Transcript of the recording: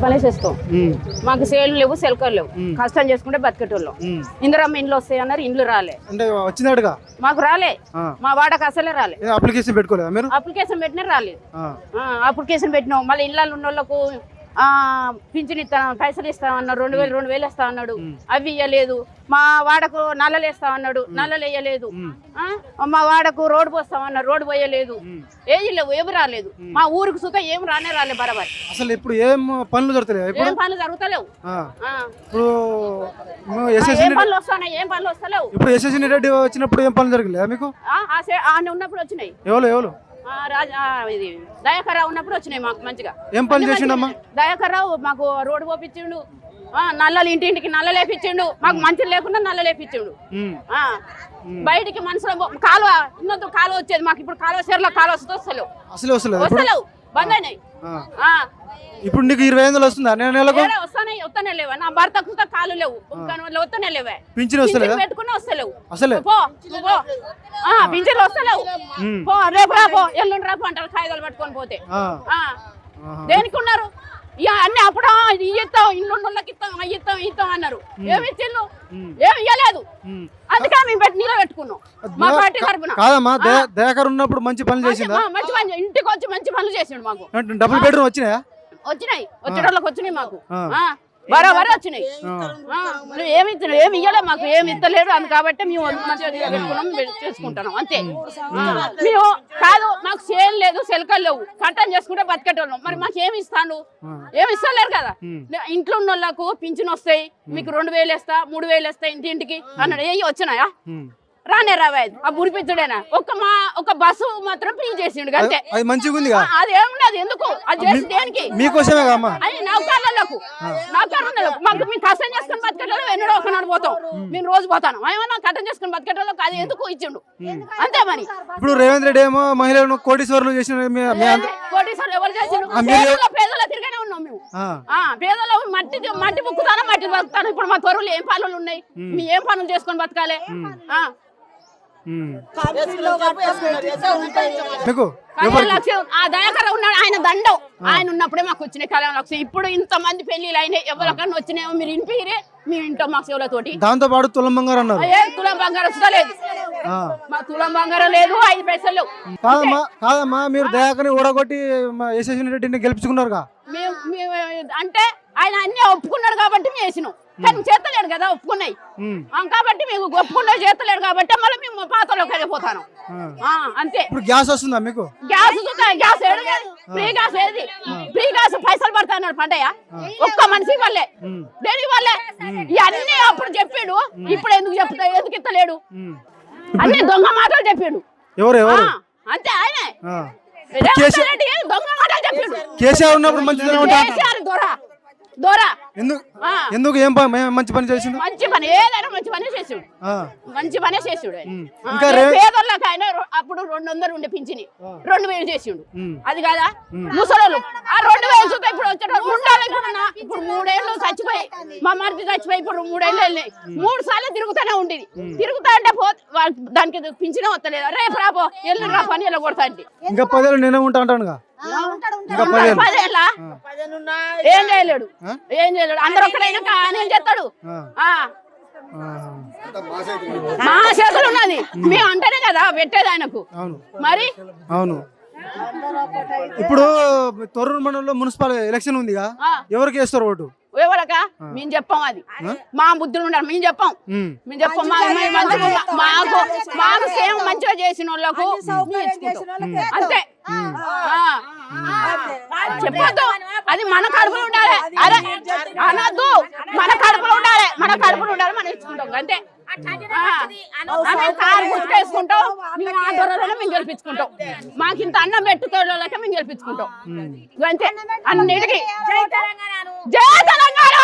పనిచేస్తాం మాకు సేలు లేవు సెల్కలు లేవు కష్టం చేసుకుంటే బతికేటోళ్ళం ఇందిరమ్మ ఇండ్లు వస్తాయి అన్నారు ఇండ్లు రాలే అంటే వచ్చినట్టుగా మాకు రాలే మా వాడకు అసలే రాలే అప్లికేషన్ పెట్టుకోలేదు మీరు అప్లికేషన్ పెట్టినా రాలేదు అప్లికేషన్ పెట్టినాం మళ్ళీ ఇళ్ళలో ఉన్న వాళ్ళకు పింఛన్ ఇస్తాను పైసలు ఇస్తా అన్నాడు 2000 ఇస్తా అన్నాడు అవి ఇయ్యలేదు మా వాడకు నల్లలు వేస్తా అన్నాడు నల్లలు వేయలేదు మా వాడకు రోడ్డు పోస్తామన్నాడు రోడ్డు పోయలేదు ఏది లేవు ఏమి రాలేదు మా ఊరికి సుఖం ఏం రాలే బరాబర్ అసలు ఇప్పుడు ఏం పనులు జరుగుతలేవు ఏం పనులు జరుగుతలేవు ఇప్పుడు ఏం పనులు వస్తున్నాయి ఏం పనులు వస్తలేవు ఇప్పుడు యశస్విని రెడ్డి వచ్చినప్పుడు ఏం పనులు జరగలేదు మీకు ఆయన ఉన్నప్పుడు వచ్చినాయి ఎవరు ఇది దయాకర్రావు ఉన్నప్పుడు వచ్చినాయి మాకు మంచిగా ఏం పని చేసిండమ్మా దయాకర్రావు మాకు రోడ్డు పోపించిండు నల్లలు ఇంటింటికి నల్ల లేపించిండు మాకు మంచి లేకుండా నల్ల లేపించిండు బయటికి మనుషులు కాలువ ఉన్నంత కాలువ వచ్చేది మాకు ఇప్పుడు కాలువ చీరలో కాలువ వస్తలేవు బంద్ అయినాయి ఇప్పుడు నీకు 20,000 వస్తుందా నెలకు వస్తానే లేవా నా భర్తకు కాలు లేవు వస్తానే లేవా పింఛన్ వస్తలేదా పెట్టుకుని వస్తలేవు అసలే పింఛన్లు వస్తలేవు పో రేపు రాపో ఎల్లుండి రాపో అంటారు కాగితాలు పట్టుకొని పోతే దేనికి ఉన్నారు ఇక అన్ని అప్పుడు ఇస్తాం ఇల్లుకి ఇస్తాం అన్నారు ఏమి ఇచ్చిళ్ళు ఏమి ఇవ్వలేదు అందుకే మేము నీళ్ళు పెట్టుకున్నాం మా పార్టీ తరఫున కాదమ్మా దయాకర్ ఉన్నప్పుడు మంచి పనులు చేసిందా మంచి పని ఇంటికి వచ్చి మంచి పనులు చేసిండు మాకు డబుల్ బెడ్రూమ్ వచ్చినాయా వచ్చేటోళ్ళకి వచ్చినాయి మాకు బరాబరి వచ్చినాయి ఏమి ఇచ్చినాడు ఏమి ఇవ్వలే మాకు ఏమి ఇస్తలేరు అందు కాబట్టి మేము మంచిగా పెట్టుకున్నాం చేసుకుంటున్నాం అంతే మేము కాదు మాకు సేల్ లేదు సెలకలు లేవు కట్టం చేసుకుంటే బతికేటోళ్ళం మరి మాకు ఏమి ఇస్తాను ఏమి ఇస్తలేరు కదా ఇంట్లో ఉన్న వాళ్ళకు పింఛన్ వస్తాయి మీకు 2000 వేస్తా 3000 వేస్తా ఇంటింటికి అన్నాడు ఏ వచ్చినాయా రావే ఆ బురిపించుడేనా ఒక బస్సు మాత్రం ఫ్రీ చేసిండు అంతే అది మంచిగా ఉంది అది ఏమున్నది ఎందుకు అది చేసి దేనికి మీకోసమే అది నౌకర్లకు మాకు మేము కష్టం చేసుకుని బతికేటోళ్ళు ఎన్నడో ఒకనాడు పోతాం మేము రోజు పోతాను ఏమన్నా కష్టం చేసుకుని బతికేటోళ్ళకి అది ఎందుకు ఇచ్చిండు అంతే మరి ఇప్పుడు రేవంత్ రెడ్డి ఏమో మహిళలను కోటీశ్వరులు చేసిన కోటీశ్వరులు ఎవరు చేసిండు పేదల తిరిగానే ఉన్నాం మేము పేదల మట్టి బుక్కుతాను మట్టి బతుకుతాను ఇప్పుడు మా త్వరలు ఏం పనులు ఉన్నాయి మీ ఏం పనులు చేసుకొని బతకాలి దయాకర్ ఉన్నాడు ఆయన దండం ఆయన ఉన్నప్పుడే మాకు వచ్చినాయి కళ్యాణ లక్ష్యం ఇప్పుడు ఇంత మంది పెళ్లిళ్ళు అయినాయి ఎవరికన్నా వచ్చినాయో మీరు ఇంపిరే మేము ఇంటాం మాకు సేవలతోటి దాంతో పాటు తులం బంగారం అన్నారు తులం బంగారం వస్తలేదు మా తులం బంగారం లేదు 5 పైసలు లేవు కాదమ్మా మీరు దయాకర్ని ఓడగొట్టి యశస్విని రెడ్డిని గెలిపించుకున్నారుగా అంటే ఆయన అన్ని ఒప్పుకున్నాడు కాబట్టి మేము వేసినాం కానీ చేస్తలేడు కదా ఒప్పుకున్నాయి కాబట్టి మేము ఒప్పుకున్నా చేస్తలేడు కాబట్టి మళ్ళీ మేము పాతలోకి వెళ్ళిపోతాను అంతే ఇప్పుడు గ్యాస్ వస్తుందా మీకు గ్యాస్ ఫ్రీ గ్యాస్ ఏది ఫ్రీ గ్యాస్ పైసలు పడతాడు పడ్డాయా ఒక్క మనిషి వల్లే దేని వల్లే ఇవన్నీ అప్పుడు చెప్పాడు ఇప్పుడు ఎందుకు ఇస్తలేడు అన్ని దొంగ మాటలు చెప్పాడు అంతే ఆయనే దొంగ మాటలు చెప్పాడు కేసీఆర్ ఉన్నప్పుడు మంచి దొరా ఎందుకు ఏం మంచి పని చేసిండు మంచి పని ఏదైనా మంచి పని చేసాడు మంచి పనే చేసాడు పేదోళ్ళకి ఆయన అప్పుడు 200 ఉండే పింఛని 2000 చేసిండు అది కాదా ముసలోళ్ళు ఆ 2000 చూస్తే ఇప్పుడు వచ్చేటప్పుడు ఇప్పుడు 3 ఏళ్ళు చచ్చిపోయి మా మరిది చచ్చిపోయి ఇప్పుడు 3 ఏళ్ళు వెళ్ళినాయి 3 సార్లు తిరుగుతూనే ఉండేది తిరుగుతా అంటే దానికి పింఛనే వస్తలేదు రేపు రాపో ఎల్లు రా పని ఎలా కొడతా అంటే ఇంకా 10 ఏళ్ళు నేనే ఉంటా అంటాను ఏం చేయలేడు అందరు ఒక్కడైనా ఏం చేస్తాడు మా చేతులు ఉన్నది మేము అంటేనే కదా పెట్టేది ఆయనకు మరి అవును ఇప్పుడు తొర్రూరు మండలంలో మున్సిపల్ ఎలక్షన్ ఉందిగా ఎవరికి వేస్తారు ఓటు ఎవరకా మేము చెప్పాం అది మా బుద్ధులు ఉండాలి మేము చెప్పాం మాకు సేమ్ మంచిగా చేసిన వాళ్ళకు అంతే చెప్పొద్దు అది మన కడుపులో ఉండాలి అరే అనొద్దు మన కడుపులో ఉండాలి మనం ఇచ్చుకుంటాం అంతే కారు గుర్తుకేసుకుంటాం మేము ఆ దొరలోనే మేము గెలిపించుకుంటాం మాకు ఇంత అన్నం పెట్టుకోవడాలకే మేము గెలిపించుకుంటాం అంతే అన్నిటికీ జై తెలంగాణ